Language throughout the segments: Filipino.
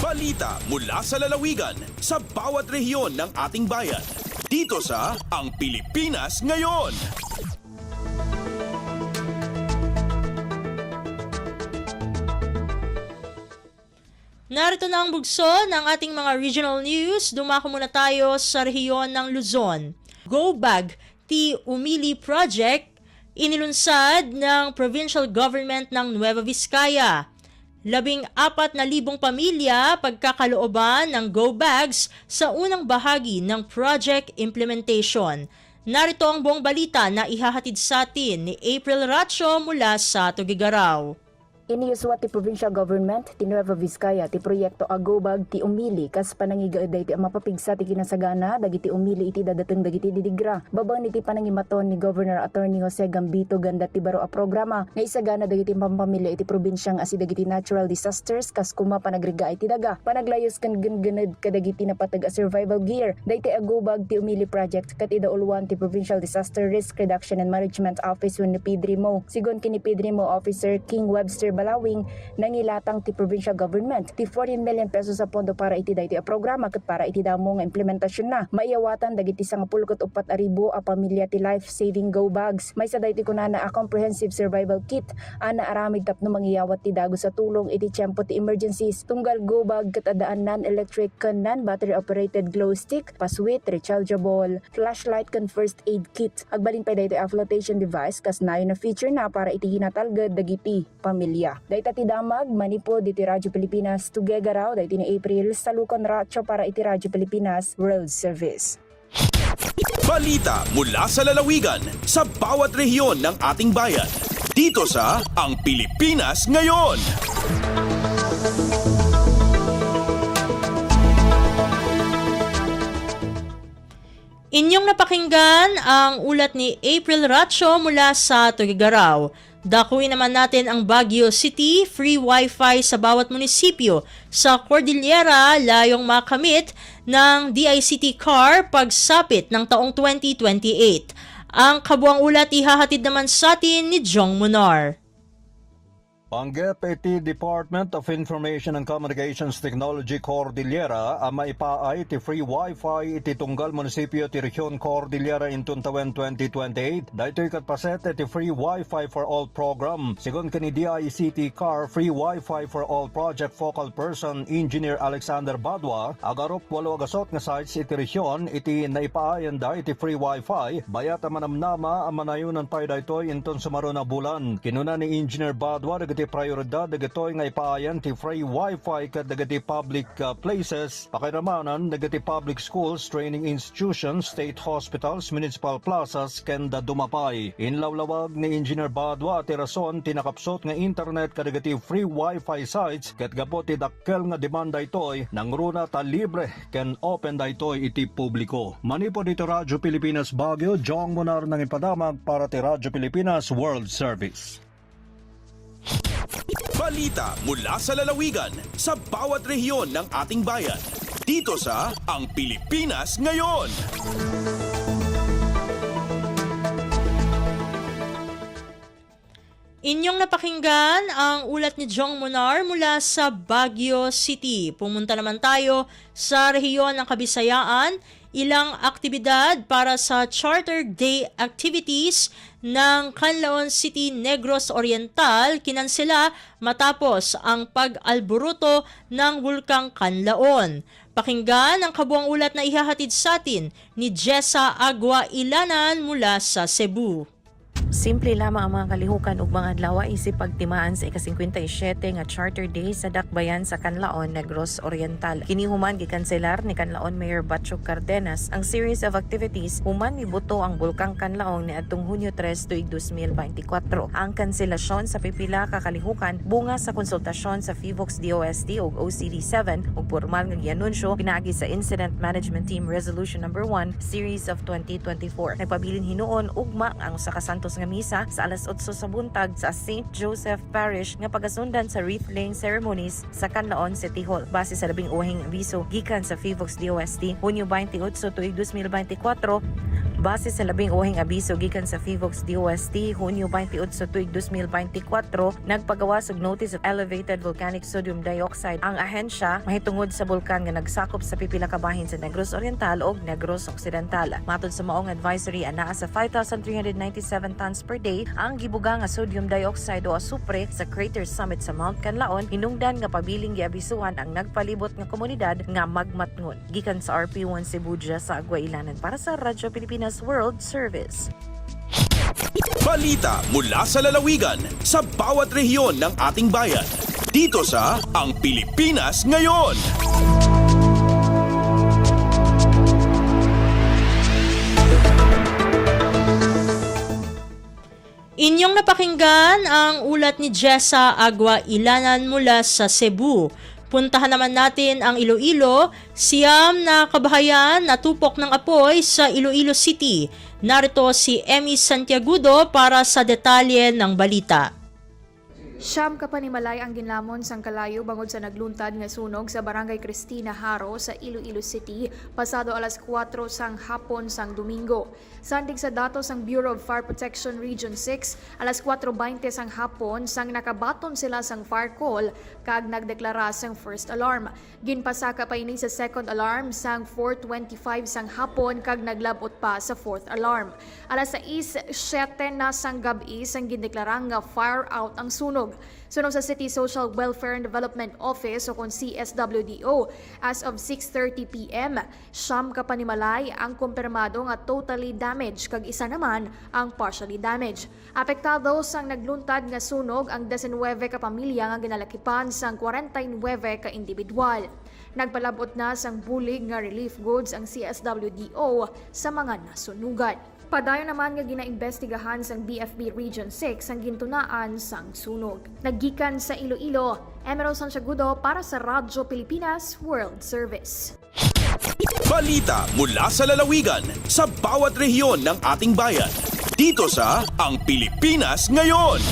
Balita mula sa lalawigan sa bawat rehiyon ng ating bayan. Dito sa Ang Pilipinas Ngayon. Narito na ang bugso ng ating mga regional news. Dumako muna tayo sa rehiyon ng Luzon. Go Bag Ti Umili Project inilunsad ng provincial government ng Nueva Vizcaya. 14,000 pamilya pagkakalooban ng Go Bags sa unang bahagi ng project implementation. Narito ang buong balita na ihahatid sa atin ni April Racho mula sa Tuguegarao. Iniuswat ti provincial government ti Nueva Vizcaya ti proyekto Agobag ti Umili kas panangigaeday ti mapapigsa ti kinasagana dagiti umili iti dadateng dagiti didigra. Babang niti panangimaton ni Governor Attorney Jose Gambito ganda ti baro a programa nga isagana dagiti pampamilya iti probinsyang asi dagiti natural disasters kas kuma panagriga iti daga. Panaglayos kan gengened kadagiti napatag a survival gear. Dayti Agobag ti Umili project kat idauluan ti Provincial Disaster Risk Reduction and Management Office when ni PDRIMO. Sigon kini PDRIMO Officer King Webster Balawing nangilatang ti provincial government ti 14 million pesos sa pondo para iti dayti a programa ket para iti damo nga implementasyon na maiyawatan dagiti 54,000 a pamilya ti life saving go bags may sa dayti kunana a comprehensive survival kit ana aramid tapno mangiyawat ti dago sa tulong iti tiempo ti emergencies tunggal go bag ket adaan non-electric ken non-battery operated glow stick paswit rechargeable flashlight ken first aid kit agbalin pa dayti a flotation device kas nayon na feature na para iti hinatalged dagiti pamilya. Dayta ti damag manipod iti Radyo Pilipinas Tuguegarao dayti ni April Salukon Racho para iti Radyo Pilipinas World Service. Balita mula sa lalawigan sa bawat rehiyon ng ating bayan. Dito sa Ang Pilipinas Ngayon. Inyong napakinggan ang ulat ni April Racho mula sa Tuguegarao. Dakuin naman natin ang Baguio City, free wifi sa bawat munisipyo sa Cordillera layong makamit ng DICT CAR pagsapit ng taong 2028. Ang kabuang ulat ihahatid naman sa atin ni Jong Munar. Panggap iti Department of Information and Communications Technology Cordillera ang maipaay ti free wifi iti tunggal munisipyo ti Rehiyon Cordillera in 2028. Dahito ikatpaset iti free wifi for all program. Sigon kani DICT CAR free wifi for all project focal person Engineer Alexander Badwa, agarop 8 agasot nga sites iti Rehiyon iti naipaayan da iti free wifi bayat manamnama ang manayunan pay daytoy inton sumaro na bulan. Kinuna ni Engineer Badwa dagiti prioridad dagitoy nga ipaayan ti free wifi ket dagiti public places pakiramanan dagiti public schools, training institutions, state hospitals, municipal plazas ken dumapay. Inlawlawag ni Engineer Badwa ti rason tinakapsot nga internet ket dagiti free wifi sites ket gapot ti dakkel nga demanda itoy nang runa ta libre ken open daytoy iti publiko. Manipod iti Radyo Pilipinas Baguio, Jong Munar nang ipadamag para ti Radyo Pilipinas World Service. Balita mula sa lalawigan sa bawat rehiyon ng ating bayan. Dito sa Ang Pilipinas Ngayon. Inyong napakinggan ang ulat ni Jong Munar mula sa Baguio City. Pumunta naman tayo sa rehiyon ng Kabisayaan. Ilang aktibidad para sa Charter Day activities ng Canlaon City Negros Oriental kinansela matapos ang pag-alboruto ng Bulkang Canlaon. Pakinggan ang kabuang ulat na ihahatid sa atin ni Jessa Agua Ilanan mula sa Cebu. Simple lamang ang mga kalihukan ug mga adlaw isip pagtimaan sa ika-57 nga Charter Day sa Dakbayan sa Canlaon, Negros Oriental. Kini human gikanselar ni Canlaon Mayor Batchog Cardenas ang series of activities human mibuto ang Bulkang Canlaon ni adtong Hunyo 3 tuig 2024. Ang kanselasyon sa pipila ka kalihukan bunga sa konsultasyon sa FIVOX DOST ug OCD7 ug pormal nga gianunsyo pinaagi sa Incident Management Team Resolution No. 1 Series of 2024. Nagpabilin hinuon ugma ang usa ka santos nga misa sa alas 8 sa buntag sa St. Joseph Parish nga pagasundan sa wreath-laying ceremonies sa Canlaon City Hall. Base sa labing uhing abiso gikan sa FIVOX DOST, Hunyo 28 tuig 2024, Base sa labing uhing abiso gikan sa FIVOX DOST, Hunyo 28 tuig 2024, nagpagawas og notice of elevated volcanic sodium dioxide ang ahensya mahitungod sa bulkan nga nagsakop sa pipila ka bahin sa Negros Oriental ug Negros Occidental. Matod sa maong advisory, anaa sa 5,397 tons per day ang gibuga nga sodium dioxide o asupre sa crater summit sa Mount Canlaon, hinungdan nga pabiling giabisuhan ang nagpalibot nga komunidad nga magmatngon. Gikan sa RP1 Cebuja sa Agua Ilanan para sa Radyo Pilipinas World Service. Balita mula sa lalawigan sa bawat rehiyon ng ating bayan. Dito sa Ang Pilipinas Ngayon. Inyong napakinggan ang ulat ni Jessa Agua Ilanan mula sa Cebu. Puntahan naman natin ang Iloilo. Siyam na kabahayan natupok ng apoy sa Iloilo City. Narito si Emmy Santiagudo para sa detalye ng balita. Siyam ka panimalay ang ginlamon sang kalayo bangod sa nagluntad nga sunog sa Barangay Cristina Haro sa Iloilo City pasado alas 4 sang hapon sang Domingo. Sandig sa datos sang Bureau of Fire Protection Region 6, alas 4:20 sang hapon sang nakabaton sila sang fire call kag nagdeklara sang first alarm. Ginpasaka pa ini sa second alarm sang 4:25 sang hapon kag naglabot pa sa fourth alarm. Alas 6:07 na sang gabi sang gindeklara nga fire out ang sunog. Sunog sa City Social Welfare and Development Office o kung CSWDO, as of 6:30 p.m., siyam ka panimalay ang kumpirmado nga totally damaged kag isa naman ang partially damaged. Apektado sang nagluntad nga sunog ang 19 ka pamilya nga ginalakipan sang 49 ka individual. Nagpalabot na sang bulig nga relief goods ang CSWDO sa mga nasunugan. Padayon naman nga ginaimbestigahan sang BFB Region 6 ang gintunaan sang sunog. Naggikan sa Iloilo, Emerald Santiagudo para sa Radyo Pilipinas World Service. Balita mula sa lalawigan sa bawat rehiyon ng ating bayan. Dito sa Ang Pilipinas Ngayon.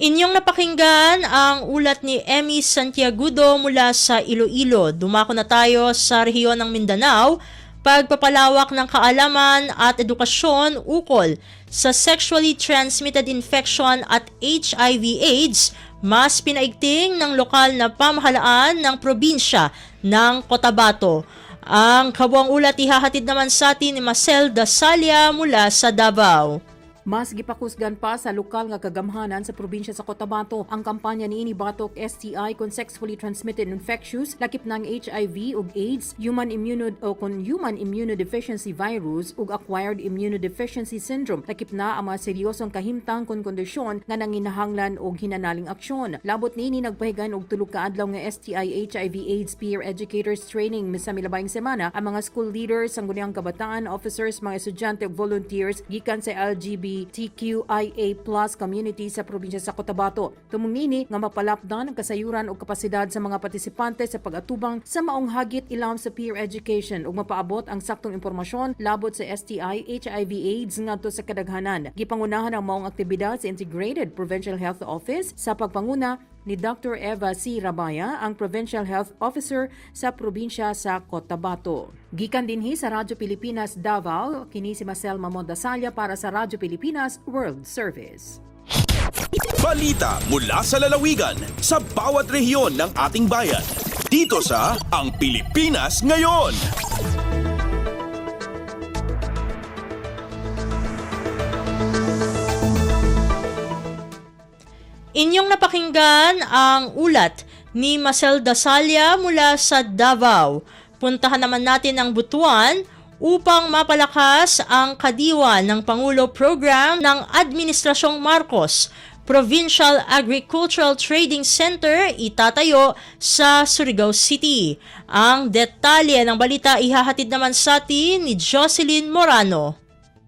Inyong napakinggan ang ulat ni Emmy Santiagudo mula sa Iloilo. Dumako na tayo sa rehiyon ng Mindanao, pagpapalawak ng kaalaman at edukasyon ukol sa sexually transmitted infection at HIV/AIDS, mas pinaigting ng lokal na pamahalaan ng probinsya ng Cotabato. Ang kabuang ulat ihahatid naman sa atin ni Marcel Dasalia mula sa Davao. Mas gipakusgan pa sa lokal nga kagamhanan sa probinsya sa Cotabato ang kampanya niini batok STI kon sexually transmitted infectious, lakip ng HIV ug AIDS, human immunodeficiency virus ug acquired immunodeficiency syndrome, lakip na ang mga seryosong kahimtang kon kondisyon nga nanginahanglan og hinanaling aksyon. Labot niini nagpahigan og tulo ka adlaw nga STI HIV AIDS peer educators training sa milabayng semana ang mga school leaders, sangguniang kabataan, officers, mga estudyante ug volunteers gikan sa LGBTQIA+ community sa probinsya sa Cotabato. Tumong nini nga mapalapdan ang kasayuran o kapasidad sa mga partisipante sa pag-atubang sa maong hagit ilawom sa peer education ug mapaabot ang saktong impormasyon labot sa STI, HIV/AIDS ngadto sa kadaghanan. Gipangunahan ang maong aktibidad sa Integrated Provincial Health Office sa pagpanguna ni Dr. Eva C. Rabaya, ang Provincial Health Officer sa probinsya sa Cotabato. Gikan dinhi sa Radyo Pilipinas Davao, kini si Marcel Dasalia para sa Radyo Pilipinas World Service. Balita mula sa lalawigan sa bawat rehiyon ng ating bayan. Dito sa Ang Pilipinas Ngayon. Inyong napakinggan ang ulat ni Marcel Dasalia mula sa Davao. Puntahan naman natin ang Butuan upang mapalakas ang kadiwa ng Pangulo Program ng Administrasyong Marcos. Provincial Agricultural Trading Center itatayo sa Surigao City. Ang detalye ng balita ihahatid naman sa atin ni Jocelyn Morano.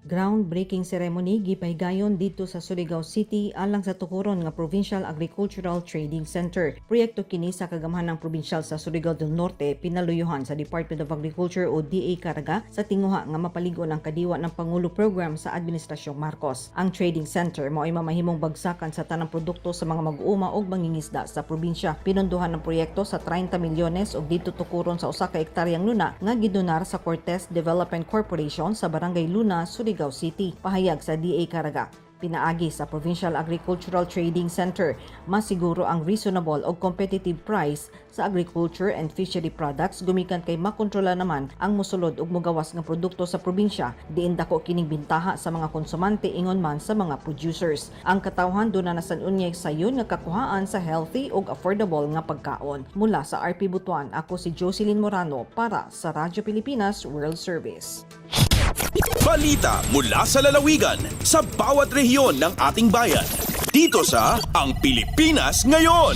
Groundbreaking ceremony gipahigayon dito sa Surigao City alang sa tukuron nga Provincial Agricultural Trading Center. Proyekto kini sa kagamhanang probinsiyal sa Surigao del Norte pinaluyuhan sa Department of Agriculture o DA Caraga sa tinguha nga mapaligon ang kadiwa ng Pangulo Program sa Administrasyong Marcos. Ang trading center mao ay mamahimong bagsakan sa tanang produkto sa mga mag-uuma ug mangingisda sa probinsya. Pinunduhan ng proyekto sa 30 milyones ug dito tukuron sa usa ka hektaryang luna nga gidonar sa Cortez Development Corporation sa Barangay Luna, Surigao City. Pahayag sa DA Caraga, pinaagi sa Provincial Agricultural Trading Center, masiguro ang reasonable o competitive price sa agriculture and fishery products gumikan kay makontrola naman ang mosulod ug mogawas nga produkto sa probinsya diin dako kining bintaha sa mga konsumante ingon man sa mga producers. Ang katawhan do na nasan-unyay sayon nga kakuhaan sa healthy ug affordable nga pagkaon. Mula sa RP Butuan, ako si Jocelyn Morano para sa Radyo Pilipinas World Service. Balita mula sa lalawigan sa bawat rehiyon ng ating bayan. Dito sa Ang Pilipinas Ngayon.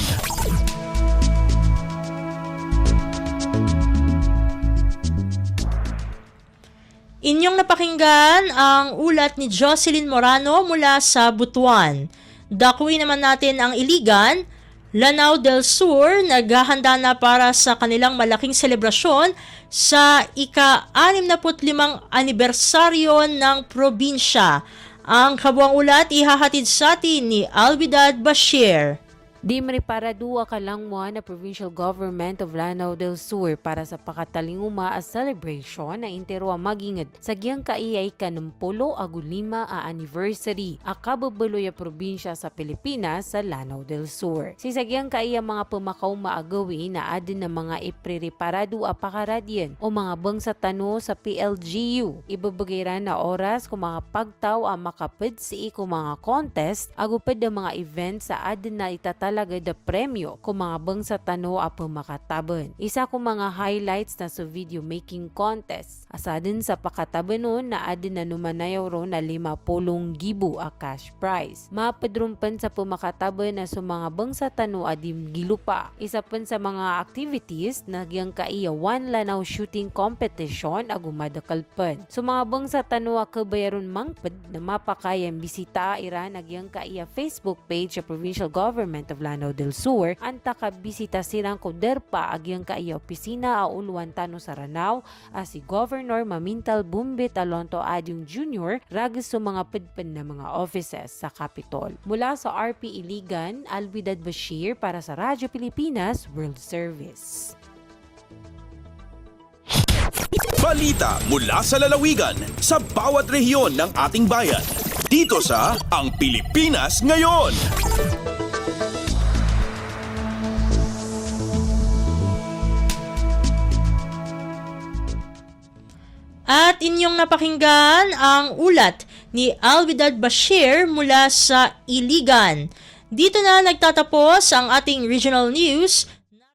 Inyong napakinggan ang ulat ni Jocelyn Morano mula sa Butuan. Dakuin naman natin ang Iligan. Lanao del Sur naghahanda na para sa kanilang malaking selebrasyon sa ika-65 anibersaryo ng probinsya. Ang kabuang ulat ihahatid sa atin ni Alvidad Bashir. Dimri para dua ka lang mo na Provincial Government of Lanao del Sur para sa pakatalinguma a celebration na intero magingad sa giyang kaiyay kanumpulo agulima a anniversary a kababuloy a probinsya sa Pilipinas sa Lanao del Sur. Si sagyang kaiya mga pumakaw maagawi na adin na mga iprereparado a pakaradyan o mga bang sa tano sa PLGU. Ibabagiran na oras kung mga pagtaw a makapid si kung mga contest agupad ang mga events sa adin na itatalaga da premyo kung mga bang sa tano a pumakataban. Isa kong mga highlights na sa video making contest. Asa din sa pakatabanon na adin na numanayaw ro na 50,000 a cash prize. Mapadrumpan sa pumakataban na sa mga bang sa tano adim gilupa. Isa pan sa mga activities na giyang kaiya 1 Lanao shooting competition agumadakalpan. So mga bang sa tano a kabayaron mangpad na mapakayang bisita ira na giyang kaiya Facebook page sa Provincial Government of Lanao del Sur, anta ka bisita sirang koderpa agyang kaiya opisina a uluan tano sa Ranao si Governor Mamintal Bumbit Alonto Adyong Jr. ragis sa mga pedpen na mga offices sa Capitol. Mula sa RP Iligan, Alvidad Bashir para sa Radyo Pilipinas World Service. Balita mula sa lalawigan sa bawat rehiyon ng ating bayan. Dito sa Ang Pilipinas Ngayon. At inyong napakinggan ang ulat ni Alvidad Bashir mula sa Iligan. Dito na nagtatapos ang ating regional news.